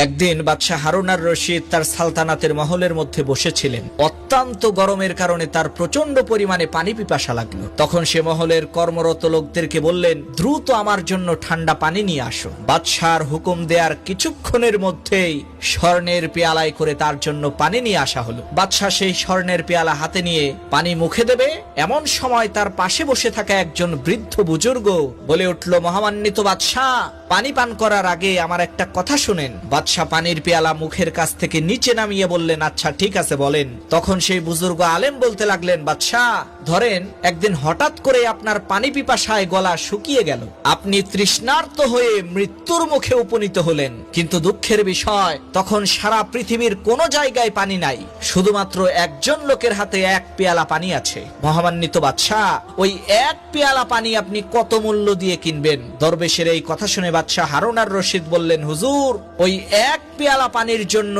একদিন বাদশাহ হারুন আর রশিদ তার সালতানাতের মহলের মধ্যে বসেছিলেন। অত্যন্ত গরমের কারণে তার প্রচন্ড পরিমাণে পানি পিপাসা লাগলো। তখন সে মহলের কর্মরত লোকদেরকে বললেন, দ্রুত আমার জন্য ঠান্ডা পানি নিয়ে আসো। বাদশাহর হুকুম দেওয়ার কিছুক্ষণের মধ্যেই স্বর্ণের পেয়ালায় করে তার জন্য পানি নিয়ে আসা হলো। বাদশাহ সেই স্বর্ণের পেয়ালা হাতে নিয়ে পানি মুখে দেবে, এমন সময় তার পাশে বসে থাকা একজন বৃদ্ধ বুজুর্গ বলে উঠল, মহামান্বিত বাদশাহ, পানি পান করার আগে আমার একটা কথা শুনেন। বাদশাহ পানির পেয়ালা মুখের কাছ থেকে নিচে নামিয়ে বললেন, আচ্ছা ঠিক আছে বলেন। তখন সেই বুজুর্গ আলেম বলতে লাগলেন, বাদশাহ ধরেন একদিন হঠাৎ করে আপনার পানি পিপাসায় গলা শুকিয়ে গেল, আপনি তৃষ্ণার্ত হয়ে মৃত্যুর মুখে উপনীত হলেন, কিন্তু দুঃখের বিষয় তখন সারা পৃথিবীর কোন জায়গায় পানি নাই, শুধুমাত্র একজন লোকের হাতে এক পেয়ালা পানি আছে। মহামান্বিত বাদশাহ, ওই এক পেয়ালা পানি আপনি কত মূল্য দিয়ে কিনবেন? দরবেশের এই কথা শুনে বাদশাহ হারুন আর রশিদ বললেন, হুজুর ওই এক পেয়ালা পানির জন্য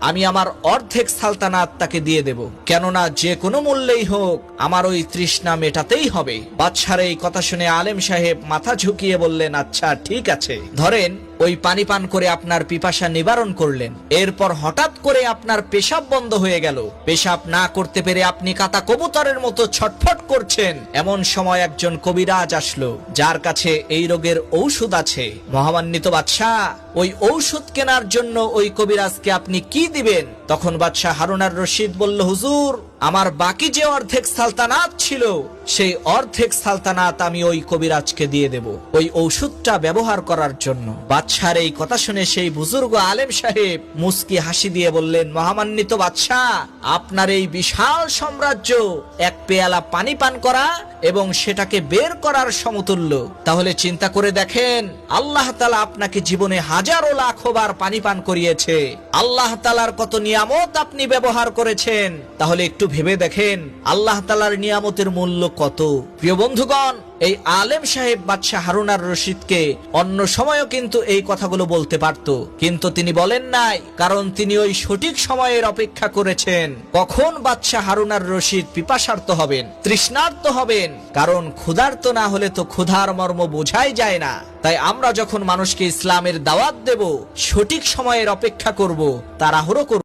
আমি আমার অর্ধেক সালতানাত তাকে দিয়ে দেব, কেননা যে কোনো মূল্যেই হোক আমার ওই তৃষ্ণা মেটাতেই হবে। বাদশার এই কথা শুনে আলেম সাহেব মাথা ঝুঁকিয়ে বললেন, আচ্ছা ঠিক আছে, ধরেন ওই পানি পান করে আপনার পিপাসা নিবারণ করলেন, এরপর হঠাৎ করে আপনার পেশাব বন্ধ হয়ে গেল, পেশাব না করতে পেরে আপনি কাতা কবুতরের মতো ছটফট করছেন, এমন সময় একজন কবিরাজ আসলো যার কাছে এই রোগের ঔষধ আছে। মহামান্বিত বাদশাহ, ওই ঔষধ কেনার জন্য ওই কবিরাজকে আপনি কি দিবেন? তখন বাদশাহ হারুন আর রশিদ বলল, হুজুর আমার বাকি যে অর্ধেক সালতানাত ছিল সেই অর্ধেক সালতানাত আমি ওই কবিরাজকে দিয়ে দেব ওই ঔষধটা ব্যবহার করার জন্য। বাদশার এই কথা শুনে সেই বুজুর্গ আলেম সাহেব মুস্কি হাসি দিয়ে বললেন, মহামান্বিত বাদশাহ, আপনার এই বিশাল সাম্রাজ্য এক পেয়ালা পানি পান করা এবং সেটাকে বের করার সমতুল্য। তাহলে চিন্তা করে দেখেন, আল্লাহ তাআলা আপনাকে জীবনে হাজারো লাখো বার পানি পান করিয়েছে, আল্লাহ তাআলার কত নিয়ামত আপনি ব্যবহার করেছেন, তাহলে একটু ভেবে দেখেন আল্লাহ তাআলার নিয়ামতের মূল্য কত। প্রিয় বন্ধুগণ, এই আলেম সাহেব বাদশাহ হারুন আর রশিদকে অন্য সময়ও কিন্তু এই কথাগুলো বলতে পারত, কিন্তু তিনি বলেন নাই, কারণ তিনি ওই সঠিক সময়ের অপেক্ষা করেছেন কখন বাদশাহ হারুন আর রশিদ পিপাসার্ত হবেন, তৃষ্ণার্ত হবেন। কারণ ক্ষুধার্ত না হলে তো ক্ষুধার মর্ম বোঝাই যায় না। তাই আমরা যখন মানুষকে ইসলামের দাওয়াত দেব, সঠিক সময়ের অপেক্ষা করব, তাড়াহুড়ো করব।